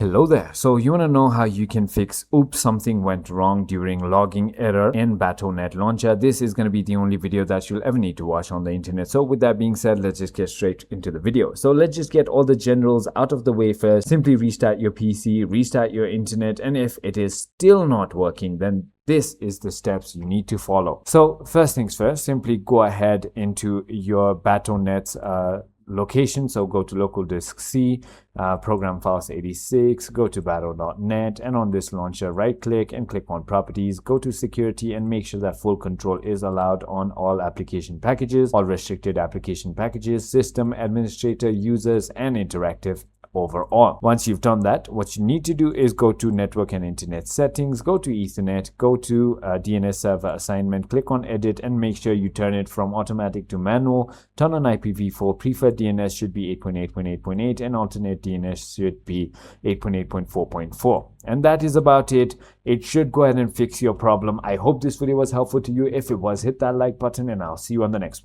Hello there. So you want to know how you can fix oops something went wrong during logging error in Battle.net launcher? This is going to be the only video that you'll ever need to watch on the internet. So with that being said, let's just get straight into the video. So let's just get all the generals out of the way first. Simply restart your PC, restart your internet, and if it is still not working, then this is the steps you need to follow. So first things first, simply go ahead into your Battle.net's location. So go to local disk C, program files 86, go to battle.net, and on this launcher right click and click on properties, go to security and make sure that full control is allowed on all application packages, all restricted application packages, system administrator, users, and interactive overall. Once you've done that, what you need to do is go to network and internet settings, go to Ethernet, go to DNS server assignment, click on edit, and make sure you turn it from automatic to manual. Turn on IPv4. Preferred DNS should be 8.8.8.8 and alternate DNS should be 8.8.4.4. And that is about it. It should go ahead and fix your problem. I hope this video was helpful to you. If it was, hit that like button and I'll see you on the next one.